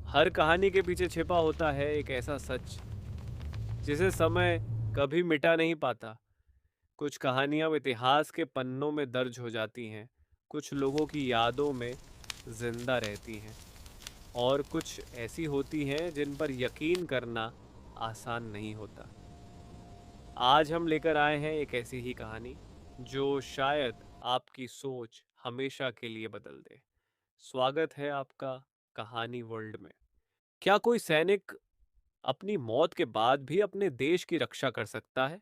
हर कहानी के पीछे छिपा होता है एक ऐसा सच जिसे समय कभी मिटा नहीं पाता। कुछ कहानियां इतिहास के पन्नों में दर्ज हो जाती हैं, कुछ लोगों की यादों में जिंदा रहती हैं और कुछ ऐसी होती हैं जिन पर यकीन करना आसान नहीं होता। आज हम लेकर आए हैं एक ऐसी ही कहानी जो शायद आपकी सोच हमेशा के लिए बदल दे। स्वागत है आपका कहानी वर्ल्ड में। क्या कोई सैनिक अपनी मौत के बाद भी अपने देश की रक्षा कर सकता है?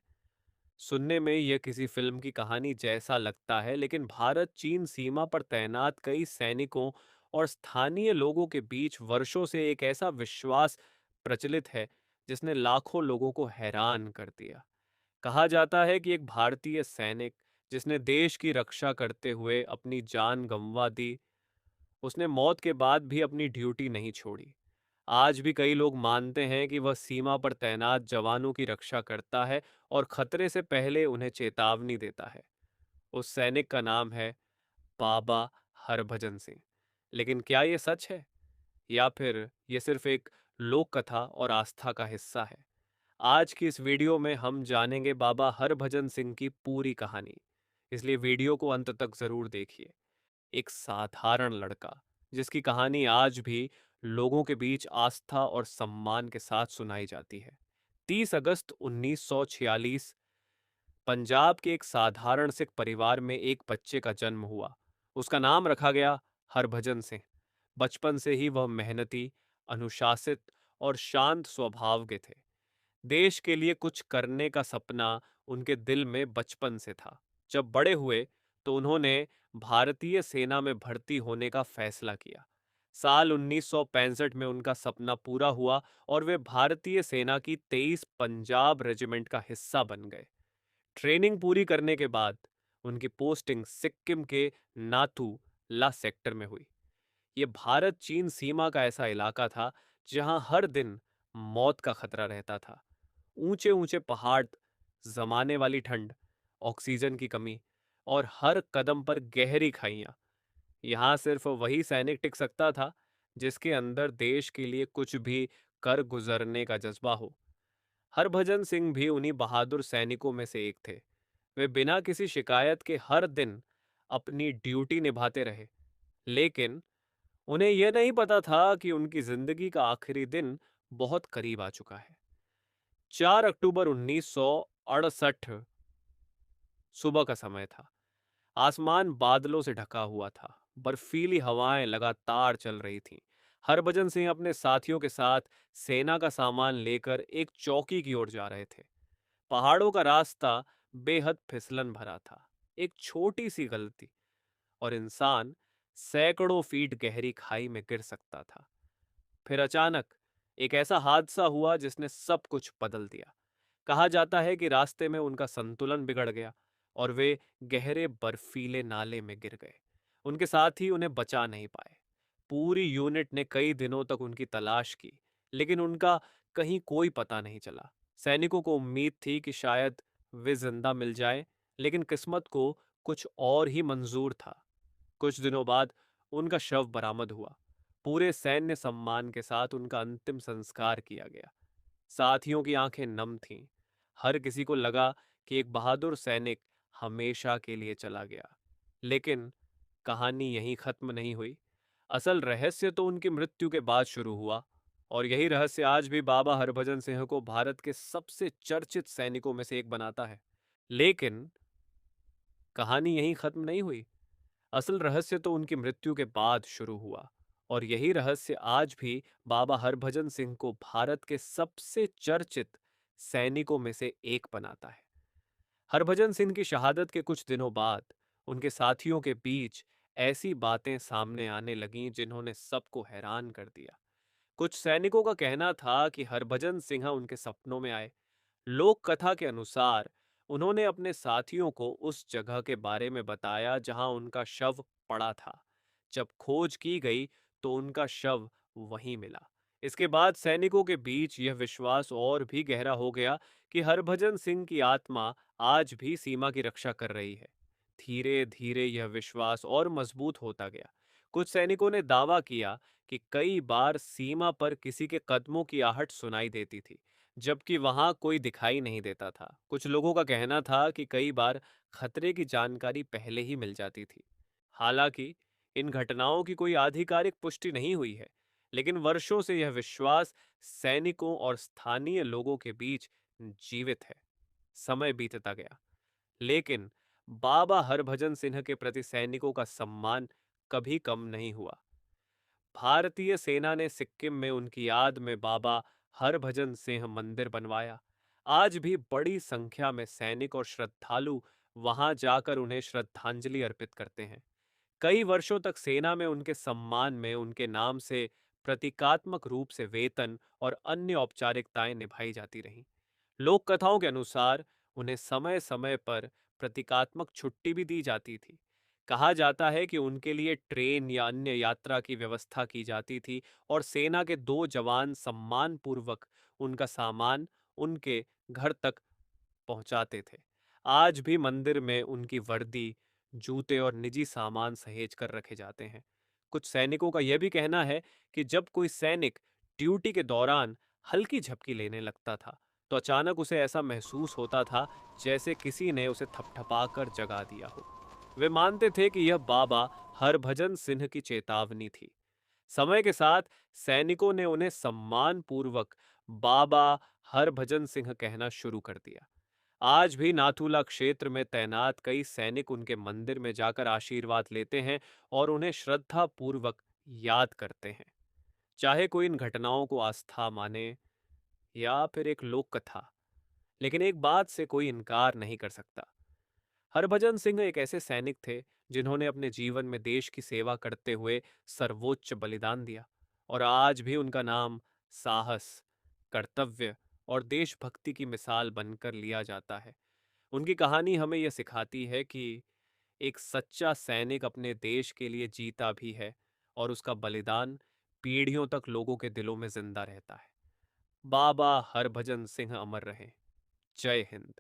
सुनने में यह किसी फिल्म की कहानी जैसा लगता है, लेकिन भारत चीन सीमा पर तैनात कई सैनिकों और स्थानीय लोगों के बीच वर्षों से एक ऐसा विश्वास प्रचलित है जिसने लाखों लोगों को हैरान कर दिया। कहा जाता है कि एक भारतीय सैनिक जिसने देश की रक्षा करते हुए अपनी जान गंवा दी, उसने मौत के बाद भी अपनी ड्यूटी नहीं छोड़ी। आज भी कई लोग मानते हैं कि वह सीमा पर तैनात जवानों की रक्षा करता है और खतरे से पहले उन्हें चेतावनी देता है। उस सैनिक का नाम है बाबा हरभजन सिंह। लेकिन क्या ये सच है या फिर ये सिर्फ एक लोक कथा और आस्था का हिस्सा है? आज की इस वीडियो में हम जानेंगे बाबा हरभजन सिंह की पूरी कहानी, इसलिए वीडियो को अंत तक जरूर देखिए। एक साधारण लड़का जिसकी कहानी आज भी लोगों के बीच आस्था और सम्मान के साथ सुनाई जाती है। 30 अगस्त 1946 पंजाब के एक साधारण सिख परिवार में एक बच्चे का जन्म हुआ। उसका नाम रखा गया हरभजन सिंह। बचपन से ही वह मेहनती, अनुशासित और शांत स्वभाव के थे। देश के लिए कुछ करने का सपना उनके दिल में बचपन से था। जब बड़े हुए तो उन्होंने भारतीय सेना में भर्ती होने का फैसला किया। साल 1965 में उनका सपना पूरा हुआ और वे भारतीय सेना की 23 पंजाब रेजिमेंट का हिस्सा बन गए। ट्रेनिंग पूरी करने के बाद उनकी पोस्टिंग सिक्किम के नाथू ला सेक्टर में हुई। ये भारत चीन सीमा का ऐसा इलाका था जहां हर दिन मौत का खतरा रहता था। ऊंचे ऊंचे पहाड़, जमाने वाली ठंड, ऑक्सीजन की कमी और हर कदम पर गहरी खाइयां। यहाँ सिर्फ वही सैनिक टिक सकता था जिसके अंदर देश के लिए कुछ भी कर गुजरने का जज्बा हो। हरभजन सिंह भी उन्हीं बहादुर सैनिकों में से एक थे। वे बिना किसी शिकायत के हर दिन अपनी ड्यूटी निभाते रहे, लेकिन उन्हें यह नहीं पता था कि उनकी जिंदगी का आखिरी दिन बहुत करीब आ चुका है। 4 अक्टूबर 1968 सुबह का समय था। आसमान बादलों से ढका हुआ था। बर्फीली हवाएं लगातार चल रही थीं। हरभजन सिंह अपने साथियों के साथ सेना का सामान लेकर एक चौकी की ओर जा रहे थे। पहाड़ों का रास्ता बेहद फिसलन भरा था। एक छोटी सी गलती और इंसान सैकड़ों फीट गहरी खाई में गिर सकता था। फिर अचानक एक ऐसा हादसा हुआ जिसने सब कुछ बदल दिया। कहा जाता है कि रास्ते में उनका संतुलन बिगड़ गया और वे गहरे बर्फीले नाले में गिर गए। उनके साथी उन्हें बचा नहीं पाए। पूरी यूनिट ने कई दिनों तक उनकी तलाश की, लेकिन उनका कहीं कोई पता नहीं चला। सैनिकों को उम्मीद थी कि शायद वे जिंदा मिल जाएं, लेकिन किस्मत को कुछ और ही मंजूर था। कुछ दिनों बाद उनका शव बरामद हुआ। पूरे सैन्य सम्मान के साथ उनका अंतिम संस्कार किया गया। साथियों की आंखें नम थीं। हर किसी को लगा कि एक बहादुर सैनिक हमेशा के लिए चला गया। लेकिन कहानी यहीं खत्म नहीं हुई। असल रहस्य तो उनकी मृत्यु के बाद शुरू हुआ, और यही रहस्य आज भी बाबा हरभजन सिंह को भारत के सबसे चर्चित सैनिकों में से एक बनाता है। लेकिन कहानी यहीं खत्म नहीं हुई। असल रहस्य तो उनकी मृत्यु के बाद शुरू हुआ, और यही रहस्य आज भी बाबा हरभजन सिंह को भारत के सबसे चर्चित सैनिकों में से एक बनाता है। हरभजन सिंह की शहादत के कुछ दिनों बाद उनके साथियों के बीच ऐसी बातें सामने आने लगीं जिन्होंने सबको हैरान कर दिया। कुछ सैनिकों का कहना था कि हरभजन सिंह उनके सपनों में आए। लोक कथा के अनुसार उन्होंने अपने साथियों को उस जगह के बारे में बताया जहां उनका शव पड़ा था। जब खोज की गई तो उनका शव वहीं मिला। इसके बाद सैनिकों के बीच यह विश्वास और भी गहरा हो गया कि हरभजन सिंह की आत्मा आज भी सीमा की रक्षा कर रही है। धीरे धीरे यह विश्वास और मजबूत होता गया। कुछ सैनिकों ने दावा किया कि कई बार सीमा पर किसी के कदमों की आहट सुनाई देती थी, जबकि वहां कोई दिखाई नहीं देता था। कुछ लोगों का कहना था कि कई बार खतरे की जानकारी पहले ही मिल जाती थी। हालांकि इन घटनाओं की कोई आधिकारिक पुष्टि नहीं हुई है, लेकिन वर्षों से यह विश्वास सैनिकों और स्थानीय लोगों के बीच जीवित है। समय बीतता गया, लेकिन बाबा हरभजन सिंह के प्रति सैनिकों का सम्मान कभी कम नहीं हुआ। भारतीय सेना ने सिक्किम में उनकी याद में बाबा हरभजन सिंह मंदिर बनवाया। आज भी बड़ी संख्या में सैनिक और श्रद्धालु वहां जाकर उन्हें श्रद्धांजलि अर्पित करते हैं। कई वर्षों तक सेना में उनके सम्मान में उनके नाम से प्रतीकात्मक रूप से वेतन और अन्य औपचारिकताएं निभाई जाती रहीं। लोक कथाओं के अनुसार उन्हें समय समय पर प्रतीकात्मक छुट्टी भी दी जाती थी। कहा जाता है कि उनके लिए ट्रेन या अन्य यात्रा की व्यवस्था की जाती थी और सेना के दो जवान सम्मान पूर्वक उनका सामान उनके घर तक पहुंचाते थे। आज भी मंदिर में उनकी वर्दी, जूते और निजी सामान सहेज कर रखे जाते हैं। कुछ सैनिकों का यह भी कहना है कि जब कोई सैनिक ड्यूटी के दौरान हल्की झपकी लेने लगता था, तो अचानक उसे ऐसा महसूस होता था जैसे किसी ने उसे थपथपा कर जगा दिया हो। वे मानते थे कि यह बाबा हरभजन सिंह की चेतावनी थी। समय के साथ सैनिकों ने उन्हें सम्मान पूर्वक बाबा हरभजन सिंह कहना शुरू कर दिया। आज भी नाथूला क्षेत्र में तैनात कई सैनिक उनके मंदिर में जाकर आशीर्वाद लेते हैं और उन्हें श्रद्धा पूर्वक याद करते हैं। चाहे कोई इन घटनाओं को आस्था माने या फिर एक लोक कथा, लेकिन एक बात से कोई इनकार नहीं कर सकता। हरभजन सिंह एक ऐसे सैनिक थे जिन्होंने अपने जीवन में देश की सेवा करते हुए सर्वोच्च बलिदान दिया, और आज भी उनका नाम साहस, कर्तव्य और देशभक्ति की मिसाल बनकर लिया जाता है। उनकी कहानी हमें यह सिखाती है कि एक सच्चा सैनिक अपने देश के लिए जीता भी है और उसका बलिदान पीढ़ियों तक लोगों के दिलों में जिंदा रहता है। बाबा हरभजन सिंह अमर रहे। जय हिंद।